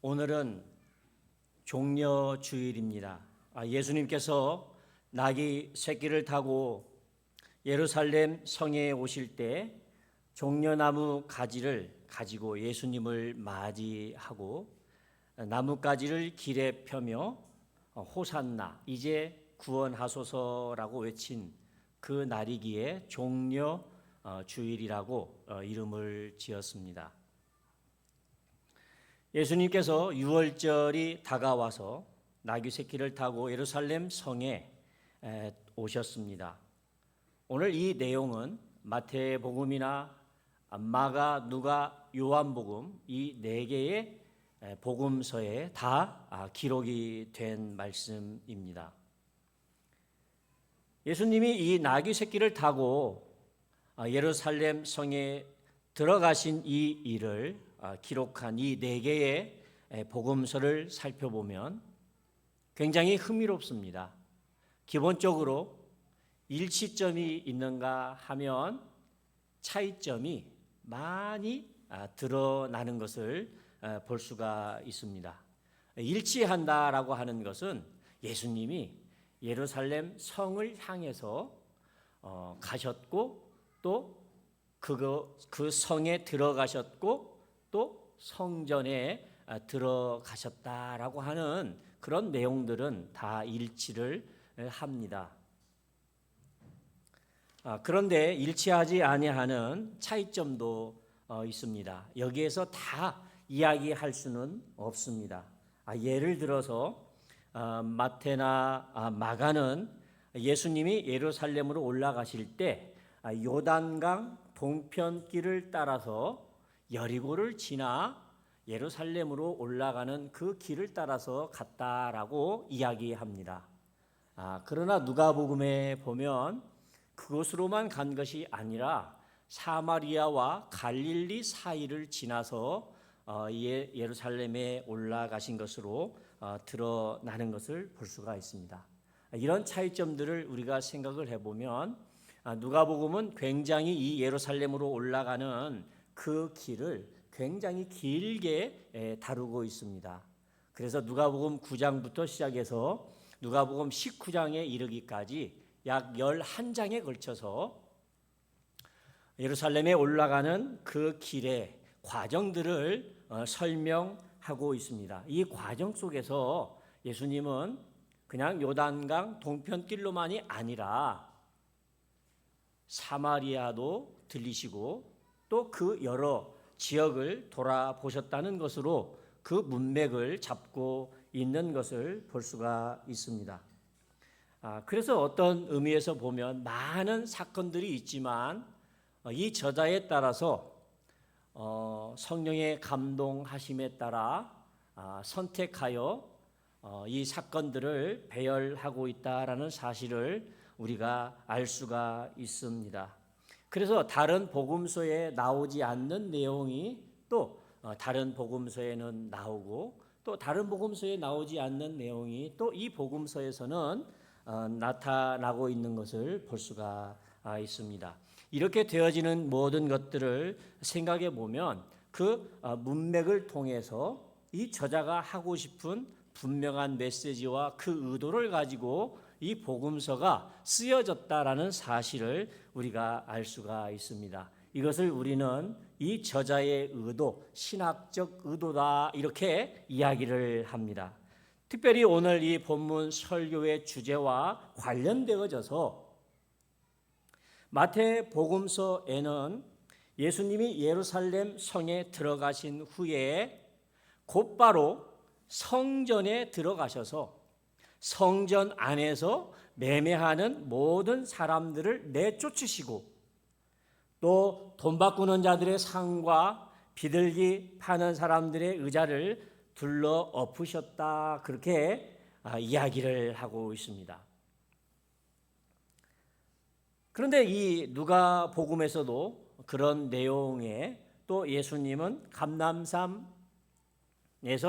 오늘은 종려주일입니다. 예수님께서 나귀 새끼를 타고 예루살렘 성에 오실 때 종려나무 가지를 가지고 예수님을 맞이하고 나뭇가지를 길에 펴며 호산나 이제 구원하소서라고 외친 그 날이기에 종려주일이라고 이름을 지었습니다. 예수님께서 유월절이 다가와서 나귀 새끼를 타고 예루살렘 성에 오셨습니다. 오늘 이 내용은 마태복음이나 마가, 누가, 요한복음 이 네 개의 복음서에 다 기록이 된 말씀입니다. 예수님이 이 나귀 새끼를 타고 예루살렘 성에 들어가신 이 일을 기록한 이 네 개의 복음서를 살펴보면 굉장히 흥미롭습니다. 기본적으로 일치점이 있는가 하면 차이점이 많이 드러나는 것을 볼 수가 있습니다. 일치한다라고 하는 것은 예수님이 예루살렘 성을 향해서 가셨고 또 그 성에 들어가셨고 또 성전에 들어가셨다라고 하는 그런 내용들은 다 일치를 합니다. 그런데 일치하지 아니하는 차이점도 있습니다. 여기에서 다 이야기할 수는 없습니다. 예를 들어서 마태나 마가는 예수님이 예루살렘으로 올라가실 때 요단강 동편길을 따라서 여리고를 지나 예루살렘으로 올라가는 그 길을 따라서 갔다라고 이야기합니다. 그러나 누가복음에 보면 그곳으로만 간 것이 아니라 사마리아와 갈릴리 사이를 지나서 예루살렘에 올라가신 것으로 드러나는 것을 볼 수가 있습니다. 이런 차이점들을 우리가 생각을 해보면 누가복음은 굉장히 이 예루살렘으로 올라가는 그 길을 굉장히 길게 다루고 있습니다. 그래서 누가복음 9장부터 시작해서 누가복음 19장에 이르기까지 약 11장에 걸쳐서 예루살렘에 올라가는 그 길의 과정들을 설명하고 있습니다. 이 과정 속에서 예수님은 그냥 요단강 동편길로만이 아니라 사마리아도 들리시고 또 그 여러 지역을 돌아보셨다는 것으로 그 문맥을 잡고 있는 것을 볼 수가 있습니다. 그래서 어떤 의미에서 보면 많은 사건들이 있지만 이 저자에 따라서 성령의 감동하심에 따라 선택하여 이 사건들을 배열하고 있다라는 사실을 우리가 알 수가 있습니다. 그래서 다른 복음서에 나오지 않는 내용이 또 다른 복음서에는 나오고 또 다른 복음서에 나오지 않는 내용이 또 이 복음서에서는 나타나고 있는 것을 볼 수가 있습니다. 이렇게 되어지는 모든 것들을 생각해 보면 그 문맥을 통해서 이 저자가 하고 싶은 분명한 메시지와 그 의도를 가지고 이 복음서가 쓰여졌다라는 사실을 우리가 알 수가 있습니다. 이것을 우리는 이 저자의 의도, 신학적 의도다 이렇게 이야기를 합니다. 특별히 오늘 이 본문 설교의 주제와 관련되어져서 마태복음서에는 예수님이 예루살렘 성에 들어가신 후에 곧바로 성전에 들어가셔서 성전 안에서 매매하는 모든 사람들을 내쫓으시고 또 돈 바꾸는 자들의 상과 비둘기 파는 사람들의 의자를 둘러 엎으셨다 그렇게 이야기를 하고 있습니다. 그런데 이 누가복음에서도 그런 내용에 또 예수님은 감람산에서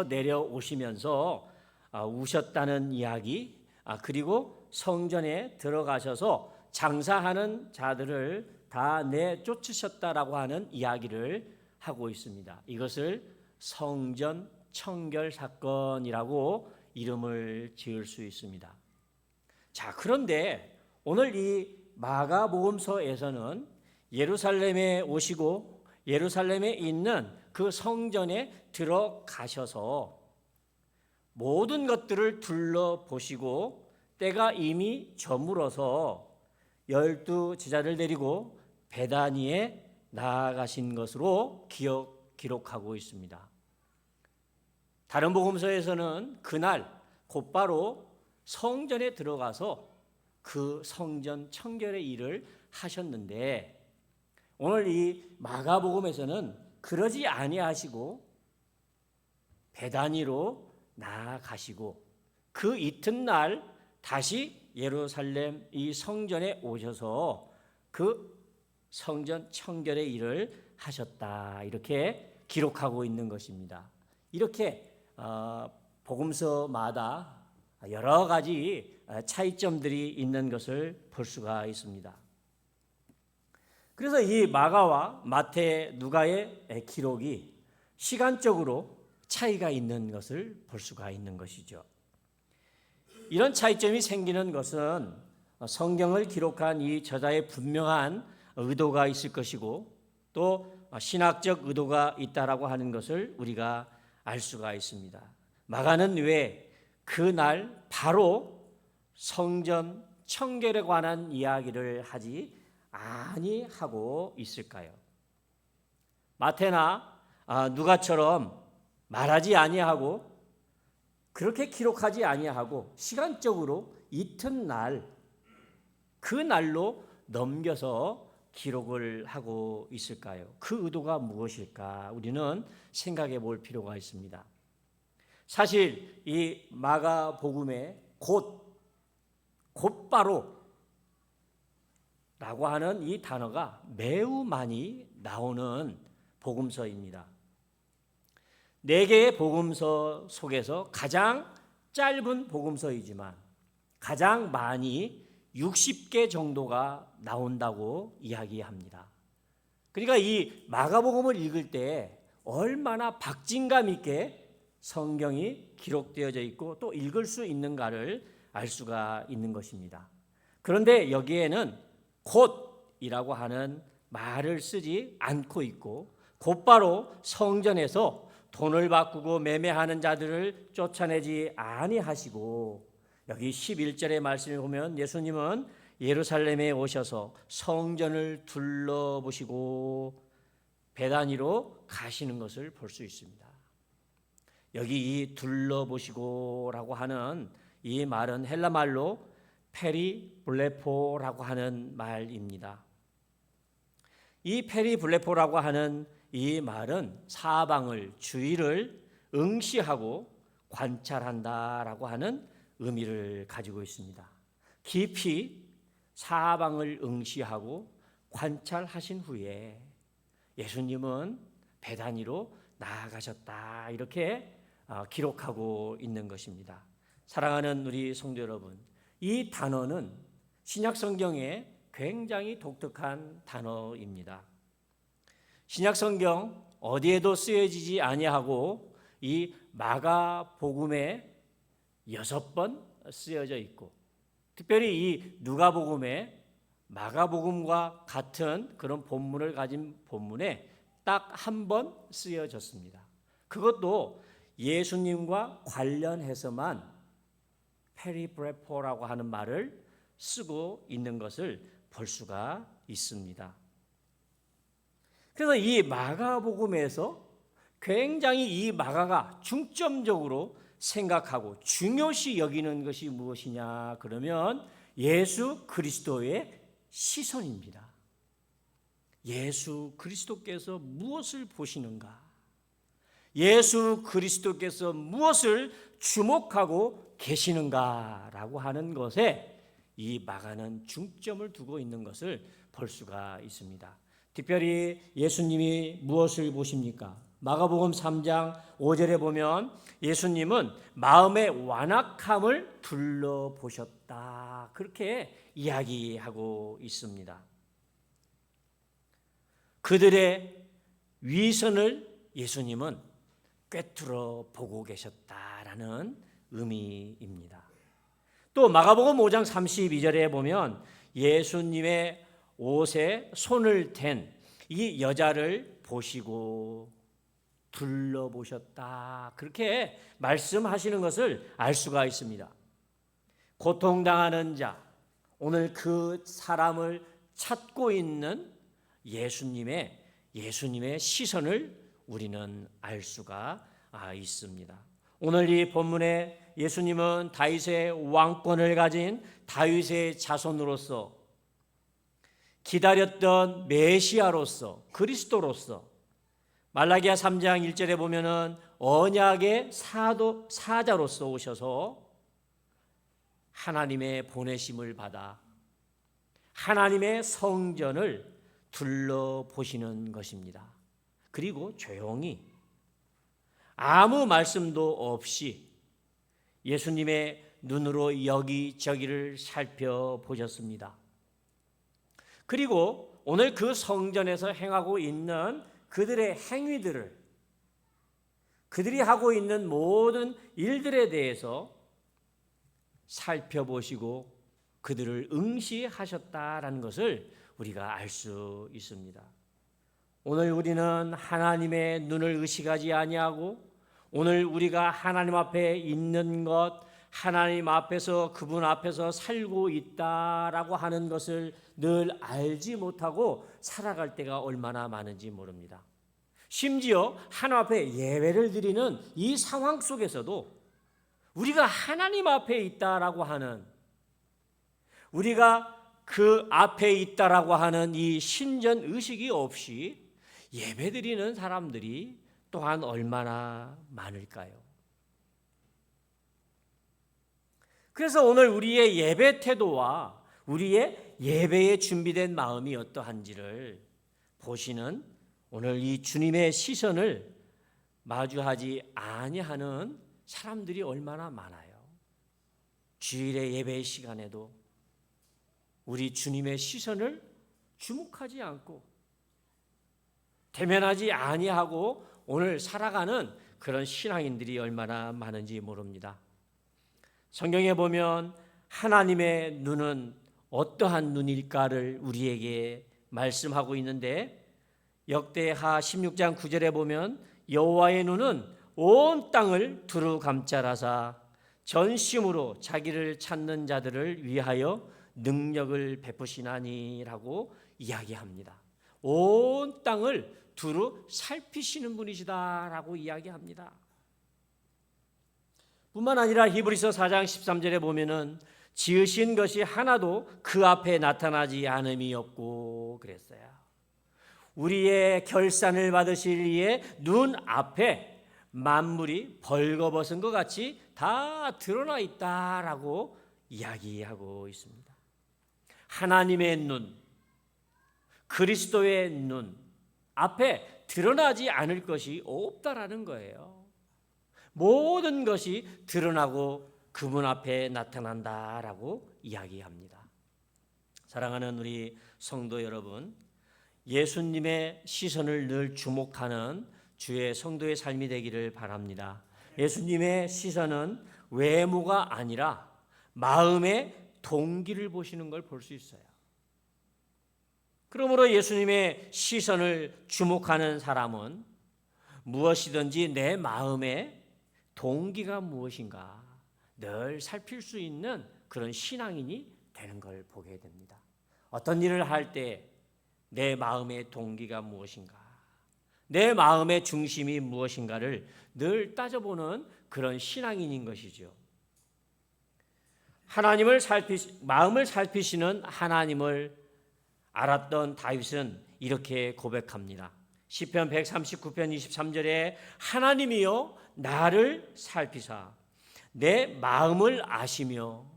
내려오시면서 우셨다는 이야기, 그리고 성전에 들어가셔서 장사하는 자들을 다 내쫓으셨다라고 하는 이야기를 하고 있습니다. 이것을 성전 청결 사건이라고 이름을 지을 수 있습니다. 자, 그런데 오늘 이 마가복음서에서는 예루살렘에 오시고 예루살렘에 있는 그 성전에 들어가셔서 모든 것들을 둘러보시고 때가 이미 저물어서 12 제자를 데리고 베다니에 나아가신 것으로 기록하고 있습니다. 다른 복음서에서는 그날 곧바로 성전에 들어가서 그 성전 청결의 일을 하셨는데 오늘 이 마가복음에서는 그러지 아니하시고 베다니로 나아가시고 그 이튿날 다시 예루살렘 이 성전에 오셔서 그 성전 청결의 일을 하셨다. 이렇게 기록하고 있는 것입니다. 이렇게 복음서마다 여러 가지 차이점들이 있는 것을 볼 수가 있습니다. 그래서 이 마가와 마태, 누가의 기록이 시간적으로 차이가 있는 것을 볼 수가 있는 것이죠. 이런 차이점이 생기는 것은 성경을 기록한 이 저자의 분명한 의도가 있을 것이고 또 신학적 의도가 있다라고 하는 것을 우리가 알 수가 있습니다. 마가는 왜 그날 바로 성전 청결에 관한 이야기를 하지 아니하고 있을까요? 마태나 누가처럼 말하지 아니하고 그렇게 기록하지 아니하고 시간적으로 이튿날 그 날로 넘겨서 기록을 하고 있을까요? 그 의도가 무엇일까? 우리는 생각해 볼 필요가 있습니다. 사실 이 마가복음에 곧바로 라고 하는 이 단어가 매우 많이 나오는 복음서입니다. 4개의 복음서 속에서 가장 짧은 복음서이지만 가장 많이 60개 정도가 나온다고 이야기합니다. 그러니까 이 마가복음을 읽을 때 얼마나 박진감 있게 성경이 기록되어져 있고 또 읽을 수 있는가를 알 수가 있는 것입니다. 그런데 여기에는 곧이라고 하는 말을 쓰지 않고 있고 곧바로 성전에서 돈을 바꾸고 매매하는 자들을 쫓아내지 아니하시고 여기 11절의 말씀을 보면 예수님은 예루살렘에 오셔서 성전을 둘러보시고 베다니로 가시는 것을 볼 수 있습니다. 여기 이 둘러보시고라고 하는 이 말은 헬라 말로 페리블레포라고 하는 말입니다. 이 페리블레포라고 하는 이 말은 사방을 주위를 응시하고 관찰한다라고 하는 의미를 가지고 있습니다. 깊이 사방을 응시하고 관찰하신 후에 예수님은 베다니로 나아가셨다. 이렇게 기록하고 있는 것입니다. 사랑하는 우리 성도 여러분, 이 단어는 신약 성경에 굉장히 독특한 단어입니다. 신약 성경 어디에도 쓰여지지 아니하고 이 마가복음에 6번 쓰여져 있고 특별히 이 누가복음에 마가복음과 같은 그런 본문을 가진 본문에 딱 한 번 쓰여졌습니다. 그것도 예수님과 관련해서만 페리브레포라고 하는 말을 쓰고 있는 것을 볼 수가 있습니다. 그래서 이 마가복음에서 굉장히 이 마가가 중점적으로 생각하고 중요시 여기는 것이 무엇이냐 그러면 예수 그리스도의 시선입니다. 예수 그리스도께서 무엇을 보시는가? 예수 그리스도께서 무엇을 주목하고 계시는가라고 하는 것에 이 마가는 중점을 두고 있는 것을 볼 수가 있습니다. 특별히 예수님이 무엇을 보십니까? 마가복음 3장 5절에 보면 예수님은 마음의 완악함을 둘러보셨다. 그렇게 이야기하고 있습니다. 그들의 위선을 예수님은 꿰뚫어 보고 계셨다라는 의미입니다. 또 마가복음 5장 32절에 보면 예수님의 옷에 손을 댄 이 여자를 보시고 둘러보셨다. 그렇게 말씀하시는 것을 알 수가 있습니다. 고통당하는 자, 오늘 그 사람을 찾고 있는 예수님의 시선을 우리는 알 수가 있습니다. 오늘 이 본문에 예수님은 다윗의 왕권을 가진 다윗의 자손으로서 기다렸던 메시아로서 그리스도로서 말라기야 3장 1절에 보면은 언약의 사자로서 오셔서 하나님의 보내심을 받아 하나님의 성전을 둘러보시는 것입니다. 그리고 조용히 아무 말씀도 없이 예수님의 눈으로 여기저기를 살펴보셨습니다. 그리고 오늘 그 성전에서 행하고 있는 그들의 행위들을, 그들이 하고 있는 모든 일들에 대해서 살펴보시고 그들을 응시하셨다라는 것을 우리가 알 수 있습니다. 오늘 우리는 하나님의 눈을 의식하지 아니하고 오늘 우리가 하나님 앞에 있는 것, 하나님 앞에서 그분 앞에서 살고 있다라고 하는 것을 늘 알지 못하고 살아갈 때가 얼마나 많은지 모릅니다. 심지어 하나님 앞에 예배를 드리는 이 상황 속에서도 우리가 하나님 앞에 있다라고 하는, 우리가 그 앞에 있다라고 하는 이 신전 의식이 없이 예배드리는 사람들이 또한 얼마나 많을까요? 그래서 오늘 우리의 예배 태도와 우리의 예배에 준비된 마음이 어떠한지를 보시는 오늘 이 주님의 시선을 마주하지 아니하는 사람들이 얼마나 많아요. 주일의 예배 시간에도 우리 주님의 시선을 주목하지 않고 대면하지 아니하고 오늘 살아가는 그런 신앙인들이 얼마나 많은지 모릅니다. 성경에 보면 하나님의 눈은 어떠한 눈일까를 우리에게 말씀하고 있는데 역대하 16장 9절에 보면 여호와의 눈은 온 땅을 두루 감찰하사 전심으로 자기를 찾는 자들을 위하여 능력을 베푸시나니라고 이야기합니다. 온 땅을 두루 살피시는 분이시다라고 이야기합니다. 뿐만 아니라 히브리서 4장 13절에 보면은 지으신 것이 하나도 그 앞에 나타나지 않음이 없고 그랬어요. 우리의 결산을 받으실 이의 눈 앞에 만물이 벌거벗은 것 같이 다 드러나 있다라고 이야기하고 있습니다. 하나님의 눈, 그리스도의 눈 앞에 드러나지 않을 것이 없다라는 거예요. 모든 것이 드러나고 그분 앞에 나타난다라고 이야기합니다. 사랑하는 우리 성도 여러분, 예수님의 시선을 늘 주목하는 주의 성도의 삶이 되기를 바랍니다. 예수님의 시선은 외모가 아니라 마음의 동기를 보시는 걸 볼 수 있어요. 그러므로 예수님의 시선을 주목하는 사람은 무엇이든지 내 마음의 동기가 무엇인가 늘 살필 수 있는 그런 신앙인이 되는 걸 보게 됩니다. 어떤 일을 할 때 내 마음의 동기가 무엇인가, 내 마음의 중심이 무엇인가를 늘 따져보는 그런 신앙인인 것이죠. 마음을 살피시는 하나님을 알았던 다윗은 이렇게 고백합니다. 시편 139편 23절에 하나님이여 나를 살피사 내 마음을 아시며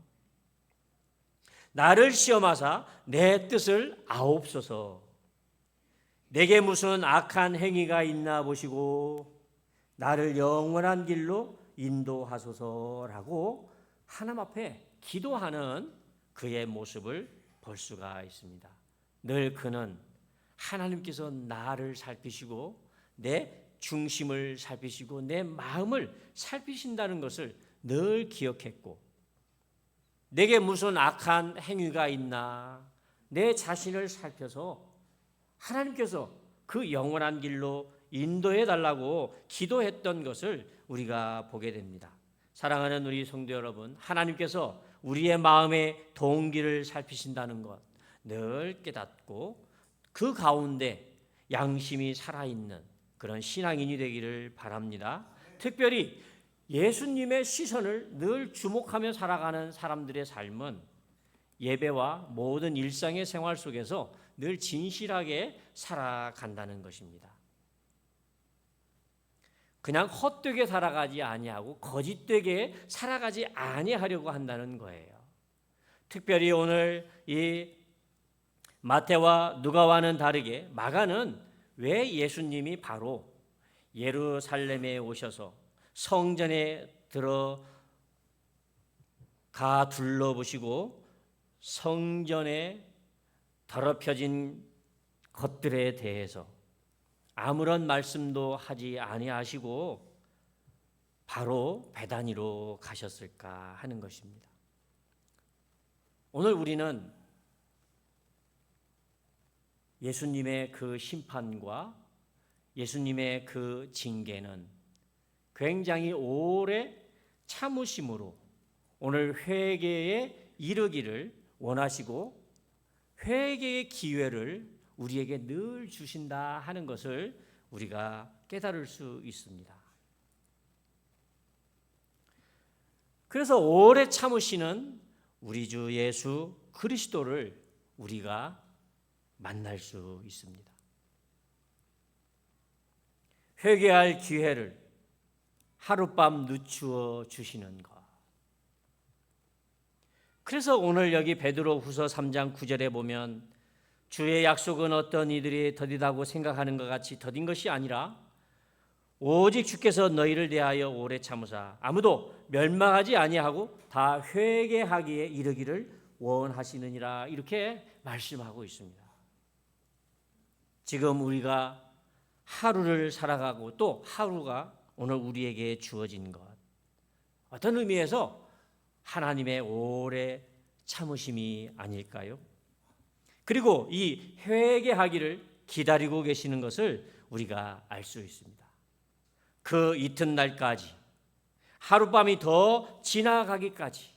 나를 시험하사 내 뜻을 아옵소서. 내게 무슨 악한 행위가 있나 보시고 나를 영원한 길로 인도하소서라고 하나님 앞에 기도하는 그의 모습을 볼 수가 있습니다. 늘 그는 하나님께서 나를 살피시고 내 중심을 살피시고 내 마음을 살피신다는 것을 늘 기억했고, 내게 무슨 악한 행위가 있나 내 자신을 살펴서 하나님께서 그 영원한 길로 인도해 달라고 기도했던 것을 우리가 보게 됩니다. 사랑하는 우리 성도 여러분, 하나님께서 우리의 마음의 동기를 살피신다는 것 늘 깨닫고 그 가운데 양심이 살아있는 그런 신앙인이 되기를 바랍니다. 특별히 예수님의 시선을 늘 주목하며 살아가는 사람들의 삶은 예배와 모든 일상의 생활 속에서 늘 진실하게 살아간다는 것입니다. 그냥 헛되게 살아가지 아니하고 거짓되게 살아가지 아니하려고 한다는 거예요. 특별히 오늘 이 마태와 누가와는 다르게 마가는 왜 예수님이 바로 예루살렘에 오셔서 성전에 들어가 둘러보시고 성전에 더럽혀진 것들에 대해서 아무런 말씀도 하지 아니하시고 바로 베다니로 가셨을까 하는 것입니다. 오늘 우리는 예수님의 그 심판과 예수님의 그 징계는 굉장히 오래 참으심으로 오늘 회개에 이르기를 원하시고 회개의 기회를 우리에게 늘 주신다 하는 것을 우리가 깨달을 수 있습니다. 그래서 오래 참으시는 우리 주 예수 그리스도를 우리가 만날 수 있습니다. 회개할 기회를 하룻밤 늦추어 주시는 것. 그래서 오늘 여기 베드로후서 3장 9절에 보면 주의 약속은 어떤 이들이 더디다고 생각하는 것 같이 더딘 것이 아니라 오직 주께서 너희를 대하여 오래 참으사 아무도 멸망하지 아니하고 다 회개하기에 이르기를 원하시느니라, 이렇게 말씀하고 있습니다. 지금 우리가 하루를 살아가고 또 하루가 오늘 우리에게 주어진 것, 어떤 의미에서 하나님의 오래 참으심이 아닐까요? 그리고 이 회개하기를 기다리고 계시는 것을 우리가 알 수 있습니다. 그 이튿날까지 하룻밤이 더 지나가기까지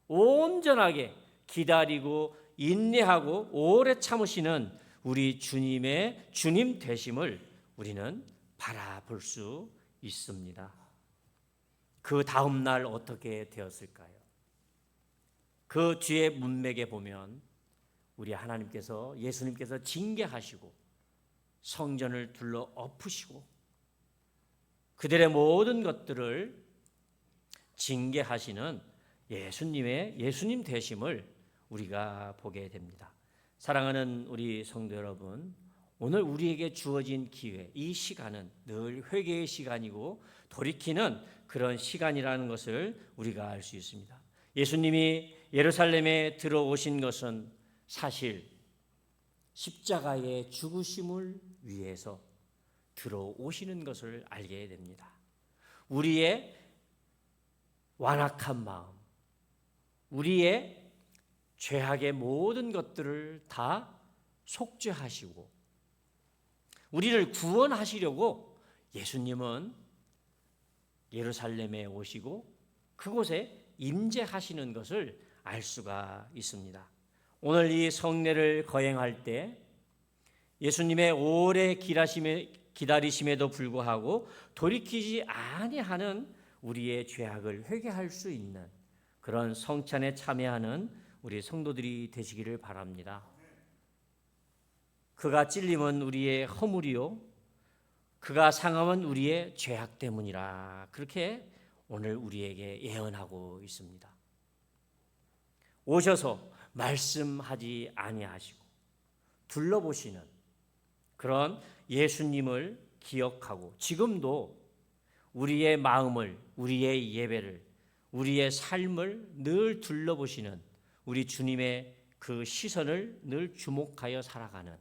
온전하게 기다리고 인내하고 오래 참으시는 우리 주님의 주님 되심을 우리는 바라볼 수 있습니다. 그 다음 날 어떻게 되었을까요? 그 뒤에 문맥에 보면 우리 하나님께서 예수님께서 징계하시고 성전을 둘러 엎으시고 그들의 모든 것들을 징계하시는 예수님 되심을 우리가 보게 됩니다. 사랑하는 우리 성도 여러분, 오늘 우리에게 주어진 기회, 이 시간은 늘 회개의 시간이고 돌이키는 그런 시간이라는 것을 우리가 알 수 있습니다. 예수님이 예루살렘에 들어오신 것은 사실 십자가의 죽으심을 위해서 들어오시는 것을 알게 됩니다. 우리의 완악한 마음, 우리의 죄악의 모든 것들을 다 속죄하시고 우리를 구원하시려고 예수님은 예루살렘에 오시고 그곳에 임재하시는 것을 알 수가 있습니다. 오늘 이 성례를 거행할 때 예수님의 오래 기다리심에도 불구하고 돌이키지 아니하는 우리의 죄악을 회개할 수 있는 그런 성찬에 참여하는 우리 성도들이 되시기를 바랍니다. 그가 찔림은 우리의 허물이요 그가 상함은 우리의 죄악 때문이라, 그렇게 오늘 우리에게 예언하고 있습니다. 오셔서 말씀하지 아니하시고 둘러보시는 그런 예수님을 기억하고 지금도 우리의 마음을, 우리의 예배를, 우리의 삶을 늘 둘러보시는 우리 주님의 그 시선을 늘 주목하여 살아가는,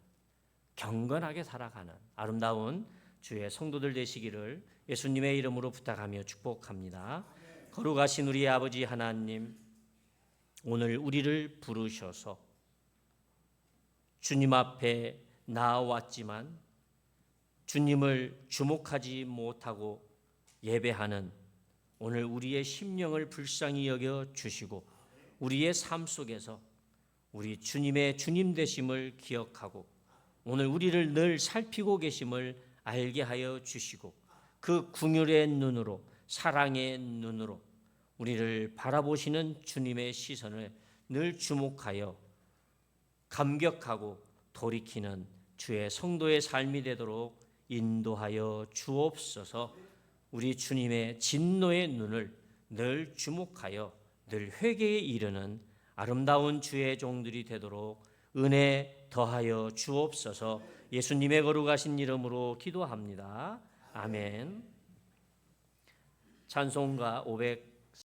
경건하게 살아가는 아름다운 주의 성도들 되시기를 예수님의 이름으로 부탁하며 축복합니다. 거룩하신 우리 아버지 하나님, 오늘 우리를 부르셔서 주님 앞에 나아왔지만 주님을 주목하지 못하고 예배하는 오늘 우리의 심령을 불쌍히 여겨 주시고 우리의 삶 속에서 우리 주님의 주님 되심을 기억하고 오늘 우리를 늘 살피고 계심을 알게 하여 주시고 그 긍휼의 눈으로 사랑의 눈으로 우리를 바라보시는 주님의 시선을 늘 주목하여 감격하고 돌이키는 주의 성도의 삶이 되도록 인도하여 주옵소서. 우리 주님의 진노의 눈을 늘 주목하여 늘 회개에 이르는 아름다운 주의 종들이 되도록 은혜 더하여 주옵소서. 예수님의 거룩하신 이름으로 기도합니다. 아멘. 찬송가 500